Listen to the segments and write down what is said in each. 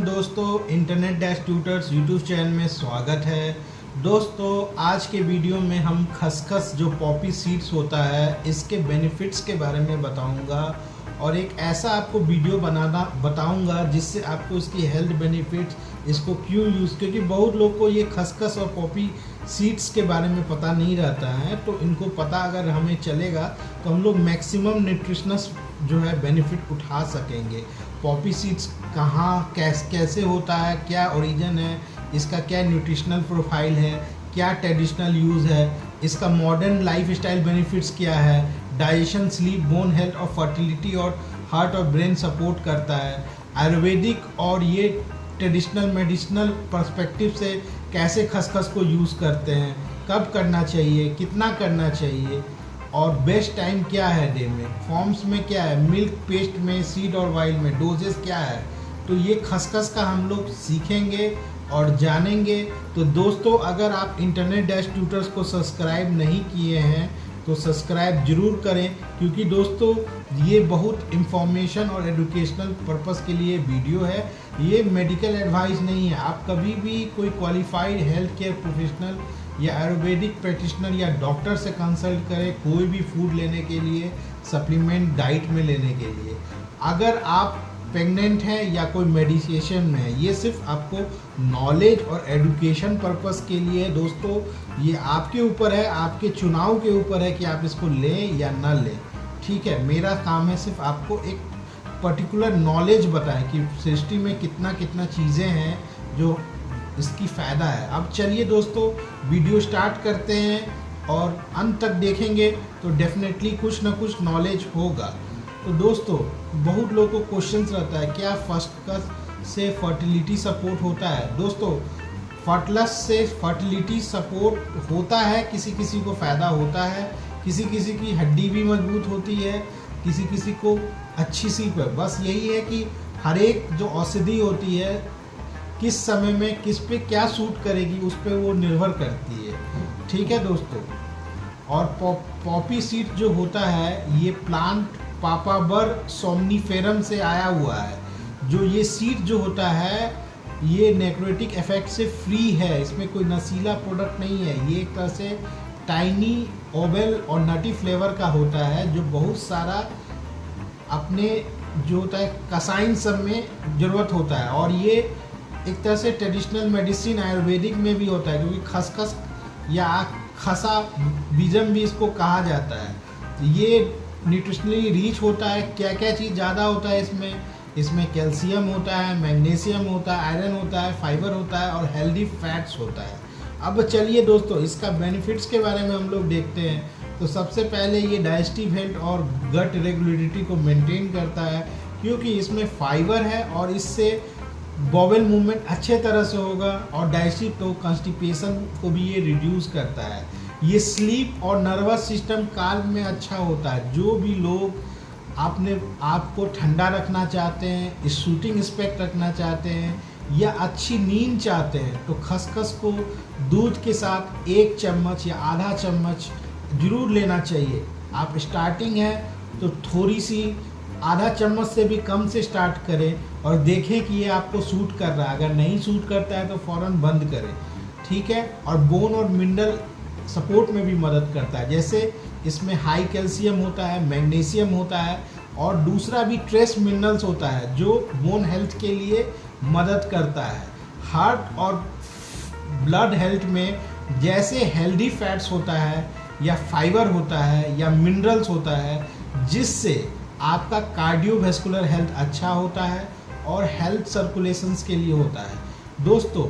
दोस्तों, internet dash tutors YouTube channel में स्वागत है। दोस्तों, आज के वीडियो में हम खसखस जो पॉपी सीड्स होता है इसके बेनिफिट्स के बारे में बताऊंगा और एक ऐसा आपको वीडियो बनाना बताऊंगा जिससे आपको इसकी हेल्थ बेनिफिट्स, इसको क्यों यूज़, क्योंकि बहुत लोग को ये खसखस और पॉपी सीड्स के बारे में पता नहीं रहता है। तो इनको पता अगर हमें चलेगा तो हम लोग मैक्सिमम न्यूट्रिशनस जो है बेनिफिट उठा सकेंगे। पॉपी सीड्स कहाँ कैसे होता है, क्या ओरिजिन है इसका, क्या न्यूट्रिशनल प्रोफाइल है, क्या ट्रेडिशनल यूज़ है, इसका मॉडर्न लाइफस्टाइल बेनिफिट्स क्या है, डाइजेशन, स्लीप, बोन हेल्थ और फर्टिलिटी और हार्ट और ब्रेन सपोर्ट करता है। आयुर्वेदिक और ये ट्रेडिशनल मेडिसिनल पर्सपेक्टिव से कैसे खसखस को यूज़ करते हैं, कब करना चाहिए, कितना करना चाहिए और बेस्ट टाइम क्या है डे में, फॉर्म्स में क्या है, मिल्क, पेस्ट में, सीड और वाइल में डोजेस क्या है। तो ये खसखस का हम लोग सीखेंगे और जानेंगे। तो दोस्तों, अगर आप इंटरनेट डैश ट्यूटर्स को सब्सक्राइब नहीं किए हैं तो सब्सक्राइब ज़रूर करें, क्योंकि दोस्तों ये बहुत इंफॉर्मेशन और एजुकेशनल पर्पस के लिए वीडियो है। ये मेडिकल एडवाइस नहीं है। आप कभी भी कोई क्वालिफाइड हेल्थ केयर प्रोफेशनल या आयुर्वेदिक प्रैक्टिशनर या डॉक्टर से कंसल्ट करें कोई भी फूड लेने के लिए, सप्लीमेंट डाइट में लेने के लिए। अगर आप प्रेग्नेंट हैं या कोई मेडिकेशन में है, ये सिर्फ आपको नॉलेज और एजुकेशन पर्पस के लिए है। दोस्तों, ये आपके ऊपर है, आपके चुनाव के ऊपर है कि आप इसको लें या ना लें। ठीक है, मेरा काम है सिर्फ आपको एक पर्टिकुलर नॉलेज बताएं कि सृष्टि में कितना कितना चीज़ें हैं जो इसकी फ़ायदा है। अब चलिए दोस्तों, वीडियो स्टार्ट करते हैं और अंत तक देखेंगे तो डेफिनेटली कुछ ना कुछ नॉलेज होगा। तो दोस्तों, बहुत लोगों को क्वेश्चंस रहता है क्या खसखस से फर्टिलिटी सपोर्ट होता है। दोस्तों, फर्टिलस से फर्टिलिटी सपोर्ट होता है, किसी किसी को फ़ायदा होता है, किसी किसी की हड्डी भी मजबूत होती है, किसी किसी को अच्छी सी पर। बस यही है कि हर एक जो औषधि होती है किस समय में किस पे क्या सूट करेगी उस पर वो निर्भर करती है। ठीक है दोस्तों, और पॉपी सीड जो होता है ये प्लांट पापावर सोमनीफेरम से आया हुआ है। जो ये सीड जो होता है ये नेक्रोटिक इफेक्ट से फ्री है, इसमें कोई नशीला प्रोडक्ट नहीं है। ये एक तरह से टाइनी, ओवल और नटी फ्लेवर का होता है जो बहुत सारा अपने जो होता है कसाइन सब में ज़रूरत होता है। और ये एक तरह से ट्रेडिशनल मेडिसिन आयुर्वेदिक में भी होता है, क्योंकि खसखस या खसा बीजम भी इसको कहा जाता है। तो ये न्यूट्रिशनली रिच होता है। क्या क्या चीज़ ज़्यादा होता है इसमें कैल्शियम होता है, मैग्नीशियम होता है, आयरन होता है, फाइबर होता है और हेल्दी फैट्स होता है। अब चलिए दोस्तों, इसका बेनिफिट्स के बारे में हम लोग देखते हैं। तो सबसे पहले ये डाइजेस्टिव हेल्थ और गट रेगुलेटरी को मेंटेन करता है, क्योंकि इसमें फाइबर है और इससे बॉवेल मूवमेंट अच्छे तरह से होगा और डाइजेस्टिव तो कॉन्स्टिपेशन को भी ये रिड्यूस करता है। ये स्लीप और नर्वस सिस्टम काल में अच्छा होता है। जो भी लोग आपने आपको ठंडा रखना चाहते हैं, शूटिंग स्पेक्ट रखना चाहते हैं या अच्छी नींद चाहते हैं तो खसखस को दूध के साथ 1 चम्मच या आधा चम्मच जरूर लेना चाहिए। आप स्टार्टिंग है तो थोड़ी सी आधा चम्मच से भी कम से स्टार्ट करें और देखें कि ये आपको सूट कर रहा है। अगर नहीं सूट करता है तो फ़ौरन बंद करें। ठीक है, और बोन और मिनरल सपोर्ट में भी मदद करता है। जैसे इसमें हाई कैल्शियम होता है, मैग्नीशियम होता है और दूसरा भी ट्रेस मिनरल्स होता है जो बोन हेल्थ के लिए मदद करता है। हार्ट और ब्लड हेल्थ में जैसे हेल्दी फैट्स होता है या फाइबर होता है या मिनरल्स होता है, जिससे आपका कार्डियोवैस्कुलर हेल्थ अच्छा होता है और हेल्थ सर्कुलेशंस के लिए होता है। दोस्तों,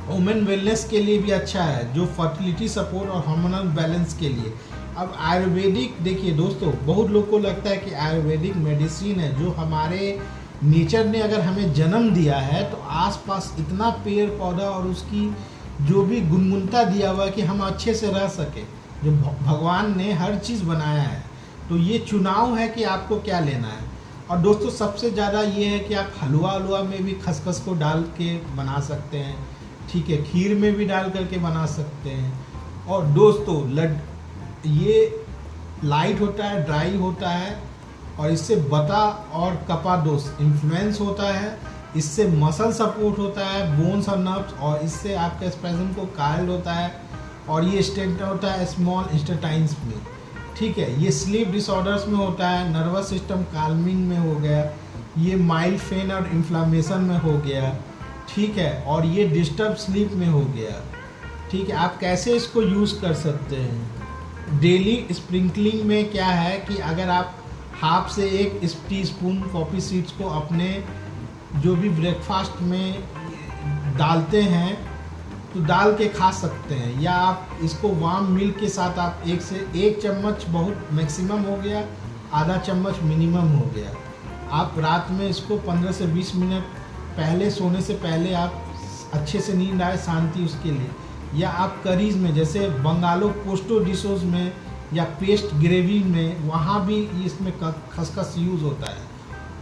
वुमेन वेलनेस के लिए भी अच्छा है, जो फर्टिलिटी सपोर्ट और हार्मोनल बैलेंस के लिए। अब आयुर्वेदिक देखिए दोस्तों, बहुत लोग को लगता है कि आयुर्वेदिक मेडिसिन है जो हमारे नेचर ने अगर हमें जन्म दिया है तो आसपास इतना पेड़ पौधा और उसकी जो भी गुणवत्ता दिया हुआ है कि हम अच्छे से रह सके। जो भगवान ने हर चीज़ बनाया है, तो ये चुनाव है कि आपको क्या लेना है। और दोस्तों, सबसे ज़्यादा ये है कि आप हलवा में भी खसखस को डाल के बना सकते हैं। ठीक है, खीर में भी डाल करके बना सकते हैं। और दोस्तों, ये लाइट होता है, ड्राई होता है और इससे बता और कपा दोष इन्फ्लुएंस होता है। इससे मसल सपोर्ट होता है, बोन्स और नर्व्स, और इससे आपके स्पैज़म को कायल होता है, और ये स्टेंट होता है स्मॉल इंटेस्टाइन्स में। ठीक है, ये स्लीप डिसऑर्डर्स में होता है, नर्वस सिस्टम काल्मिंग में हो गया, ये माइल्ड पेन और इन्फ्लामेशन में हो गया। ठीक है, और ये डिस्टर्ब स्लीप में हो गया। ठीक है, आप कैसे इसको यूज़ कर सकते हैं? डेली स्प्रिंकलिंग में क्या है कि अगर आप हाफ से 1 टीस्पून पॉपी सीड्स को अपने जो भी ब्रेकफास्ट में डालते हैं तो डाल के खा सकते हैं, या आप इसको वार्म मिल्क के साथ आप 1 से 1 चम्मच बहुत मैक्सिमम हो गया, आधा चम्मच मिनिमम हो गया। आप रात में इसको 15 से 20 मिनट पहले सोने से पहले आप अच्छे से नींद आए शांति उसके लिए, या आप करीज में जैसे बंगालो पोस्टो डिशोज में या पेस्ट ग्रेवी में, वहाँ भी इसमें खसखस यूज़ होता है।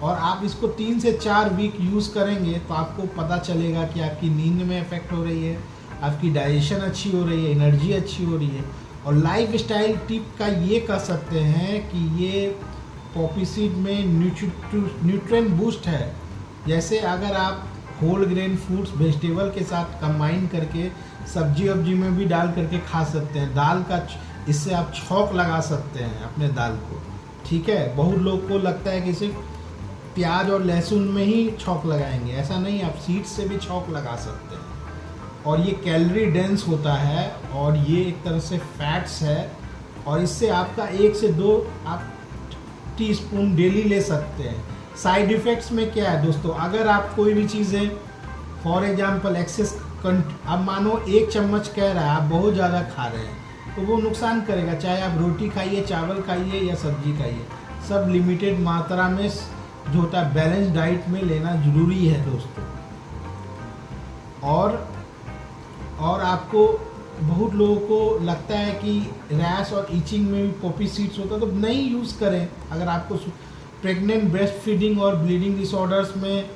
और आप इसको 3 से 4 वीक यूज़ करेंगे तो आपको पता चलेगा कि आपकी नींद में इफेक्ट हो रही है, आपकी डाइजेशन अच्छी हो रही है, एनर्जी अच्छी हो रही है। और लाइफ स्टाइल टिप का ये कह सकते हैं कि ये पॉपी सीड में न्यूट्रिएंट बूस्ट है। जैसे अगर आप होल ग्रेन फूड्स वेजिटेबल के साथ कंबाइन करके सब्जी वब्जी में भी डाल करके खा सकते हैं। दाल का इससे आप छौंक लगा सकते हैं अपने दाल को। ठीक है, बहुत लोग को लगता है कि सिर्फ प्याज और लहसुन में ही छौंक लगाएंगे, ऐसा नहीं, आप सीड्स से भी छौंक लगा सकते हैं। और ये कैलोरी डेंस होता है, और ये एक तरह से फैट्स है, और इससे आपका 1 से 2 आप टीस्पून डेली ले सकते हैं। साइड इफ़ेक्ट्स में क्या है दोस्तों, अगर आप कोई भी चीज़ें फॉर एग्जांपल एक्सेस अब मानो 1 चम्मच कह रहा है, आप बहुत ज़्यादा खा रहे हैं तो वो नुकसान करेगा। चाहे आप रोटी खाइए, चावल खाइए या सब्जी खाइए, सब लिमिटेड मात्रा में जो होता है बैलेंस डाइट में लेना ज़रूरी है दोस्तों। और आपको बहुत लोगों को लगता है कि रैश और ईचिंग में भी पॉपी सीड्स होता है, तो नहीं यूज़ करें। अगर आपको प्रेग्नेंट ब्रेस्ट फीडिंग और ब्लीडिंग डिसऑर्डर्स में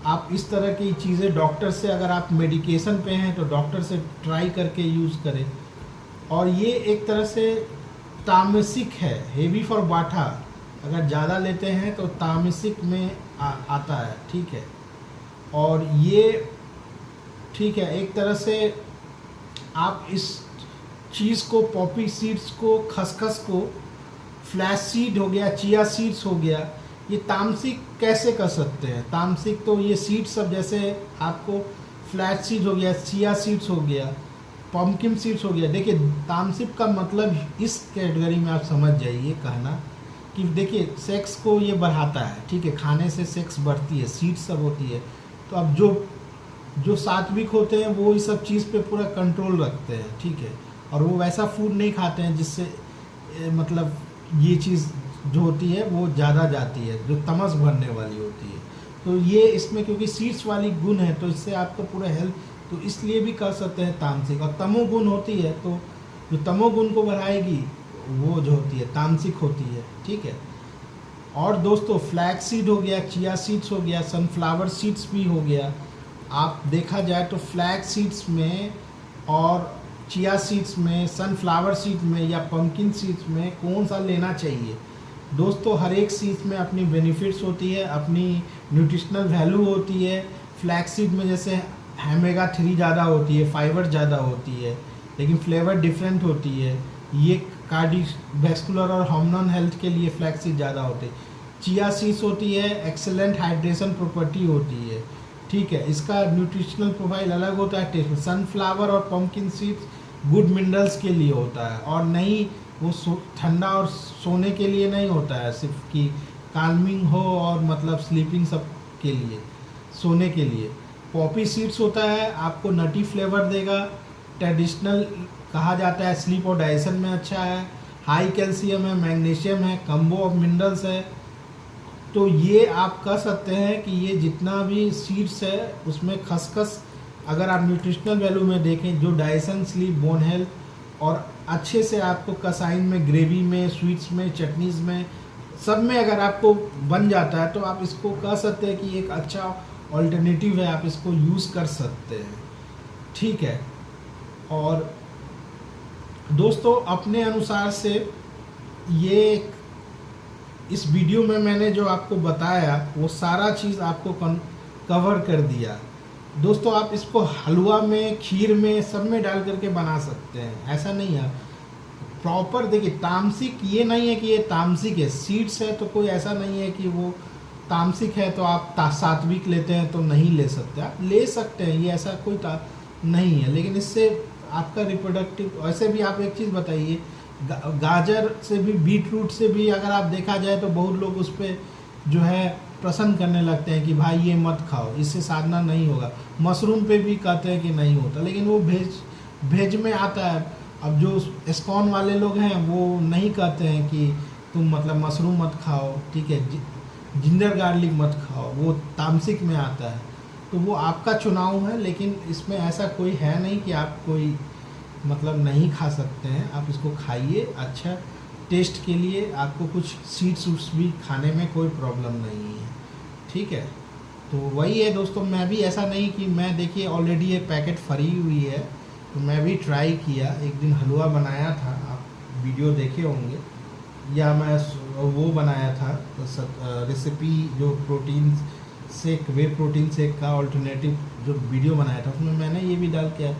आप इस तरह की चीज़ें डॉक्टर से, अगर आप मेडिकेशन पे हैं तो डॉक्टर से ट्राई करके यूज़ करें। और ये एक तरह से तामसिक है, हेवी फॉर बाठा, अगर ज़्यादा लेते हैं तो तामसिक में आता है। ठीक है, और ये ठीक है, एक तरह से आप इस चीज़ को, पॉपी सीड्स को, खसखस को, फ्लैक्स सीड हो गया, चिया सीड्स हो गया, ये तामसिक कैसे कर सकते हैं? तामसिक तो ये सीड्स सब, जैसे आपको फ्लैक्स सीड हो गया, चिया सीड्स हो गया, पम्पकिन सीड्स हो गया। देखिए, तामसिक का मतलब इस कैटेगरी में आप समझ जाइए कहना कि देखिए सेक्स को ये बढ़ाता है। ठीक है, खाने से सेक्स बढ़ती है, सीड्स सब होती है। तो अब जो सात्विक होते हैं वो इस सब चीज़ पे पूरा कंट्रोल रखते हैं। ठीक है, और वो वैसा फूड नहीं खाते हैं जिससे मतलब ये चीज़ जो होती है वो ज़्यादा जाती है, जो तमस भरने वाली होती है। तो ये इसमें क्योंकि सीड्स वाली गुण है तो इससे आपको पूरा हेल्थ, तो इसलिए भी कर सकते हैं तामसिक। और तमोगुण होती है तो जो तमोगुण को बढ़ाएगी वो जो होती है तामसिक होती है। ठीक है, और दोस्तों फ्लैक्स सीड हो गया, चिया सीड्स हो गया, सनफ्लावर सीड्स भी हो गया। आप देखा जाए तो फ्लैक्स सीड्स में और चिया सीड्स में, सनफ्लावर सीड में या पम्पकिन सीड्स में कौन सा लेना चाहिए दोस्तों? हर एक सीड्स में अपनी बेनिफिट्स होती है, अपनी न्यूट्रिशनल वैल्यू होती है। फ्लैक्स सीड में जैसे ओमेगा 3 ज़्यादा होती है, फाइबर ज़्यादा होती है, लेकिन फ्लेवर डिफरेंट होती है। ये कार्डियोवैस्कुलर और हार्मोनल हेल्थ के लिए फ्लैक्स सीड ज़्यादा होती है। चिया सीड्स होती है, एक्सेलेंट हाइड्रेशन प्रॉपर्टी होती है। ठीक है, इसका न्यूट्रिशनल प्रोफाइल अलग होता है टेस्ट में। सनफ्लावर और पम्पकिन सीड्स गुड मिनरल्स के लिए होता है, और नहीं वो ठंडा और सोने के लिए नहीं होता है, सिर्फ कि काल्मिंग हो और मतलब स्लीपिंग सब के लिए, सोने के लिए। पॉपी सीड्स होता है, आपको नटी फ्लेवर देगा, ट्रेडिशनल कहा जाता है, स्लीप और डाइजेशन में अच्छा है, हाई कैल्शियम है, मैग्नीशियम है, कम्बो ऑफ मिनरल्स है। तो ये आप कह सकते हैं कि ये जितना भी सीड्स है उसमें खसखस, अगर आप न्यूट्रिशनल वैल्यू में देखें, जो डाइजेशन, स्लीप, बोन हेल्थ और अच्छे से आपको कसाइन में, ग्रेवी में, स्वीट्स में, चटनीज़ में, सब में अगर आपको बन जाता है तो आप इसको कह सकते हैं कि एक अच्छा ऑल्टरनेटिव है, आप इसको यूज़ कर सकते हैं। ठीक है, और दोस्तों अपने अनुसार से ये इस वीडियो में मैंने जो आपको बताया वो सारा चीज़ आपको कवर कर दिया। दोस्तों आप इसको हलवा में, खीर में, सब में डाल करके बना सकते हैं, ऐसा नहीं है। प्रॉपर देखिए, तामसिक ये नहीं है कि ये तामसिक है, सीड्स है तो कोई ऐसा नहीं है कि वो तामसिक है तो आप सात्विक लेते हैं तो नहीं ले सकते, आप ले सकते हैं, ये ऐसा कोई नहीं है। लेकिन इससे आपका रिप्रोडक्टिव, वैसे भी आप एक चीज़ बताइए, गाजर से भी, बीट रूट से भी अगर आप देखा जाए तो बहुत लोग उस पर जो है प्रसन्न करने लगते हैं कि भाई ये मत खाओ, इससे साधना नहीं होगा। मशरूम पे भी कहते हैं कि नहीं होता, लेकिन वो भेज में आता है। अब जो इस्कॉन वाले लोग हैं वो नहीं कहते हैं कि तुम मतलब मशरूम मत खाओ, ठीक है, जिंजर गार्लिक मत खाओ, वो तामसिक में आता है। तो वो आपका चुनाव है, लेकिन इसमें ऐसा कोई है नहीं कि आप कोई मतलब नहीं खा सकते हैं। आप इसको खाइए, अच्छा टेस्ट के लिए आपको कुछ सीड्स भी खाने में कोई प्रॉब्लम नहीं है, ठीक है। तो वही है दोस्तों, मैं भी ऐसा नहीं कि मैं, देखिए ऑलरेडी ये पैकेट फरी हुई है तो मैं भी ट्राई किया। एक दिन हलवा बनाया था, आप वीडियो देखे होंगे, या मैं वो बनाया था रेसिपी जो प्रोटीन शेक, वे प्रोटीन शेक का अल्टरनेटिव जो वीडियो बनाया था, उसमें मैंने ये भी डाल के,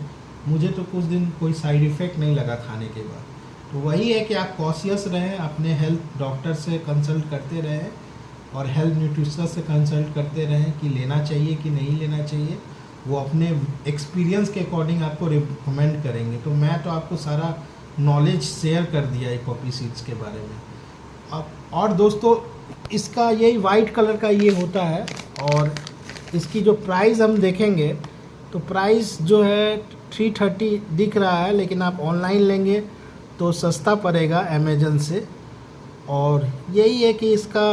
मुझे तो कुछ दिन कोई साइड इफ़ेक्ट नहीं लगा खाने के बाद। तो वही है कि आप कॉशियस रहें, अपने हेल्थ डॉक्टर से कंसल्ट करते रहें और हेल्थ न्यूट्रिशनिस्ट से कंसल्ट करते रहें कि लेना चाहिए कि नहीं लेना चाहिए। वो अपने एक्सपीरियंस के अकॉर्डिंग आपको रिकमेंड करेंगे। तो मैं तो आपको सारा नॉलेज शेयर कर दिया है पॉपी सीड्स के बारे में। अब और दोस्तों, इसका यही वाइट कलर का ये होता है, और इसकी जो प्राइस हम देखेंगे तो प्राइस जो है 330 दिख रहा है, लेकिन आप ऑनलाइन लेंगे तो सस्ता पड़ेगा अमेजन से। और यही है कि इसका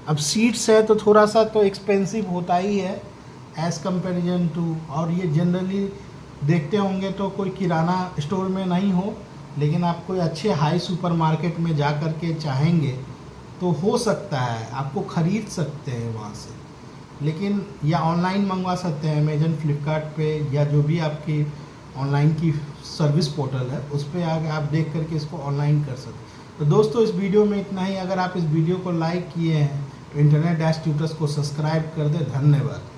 अब सीड्स है तो थोड़ा सा तो एक्सपेंसिव होता ही है एज़ कंपेरिजन टू, और ये जनरली देखते होंगे तो कोई किराना स्टोर में नहीं हो, लेकिन आप कोई अच्छे हाई सुपरमार्केट में जा कर के चाहेंगे तो हो सकता है, आपको ख़रीद सकते हैं वहाँ से, लेकिन या ऑनलाइन मंगवा सकते हैं अमेजन, फ्लिपकार्ट पे, या जो भी आपकी ऑनलाइन की सर्विस पोर्टल है उस पर आगे आप देख करके इसको ऑनलाइन कर सकते हैं। तो दोस्तों इस वीडियो में इतना ही। अगर आप इस वीडियो को लाइक किए हैं तो इंटरनेट डैश ट्यूटर्स को सब्सक्राइब कर दें। धन्यवाद।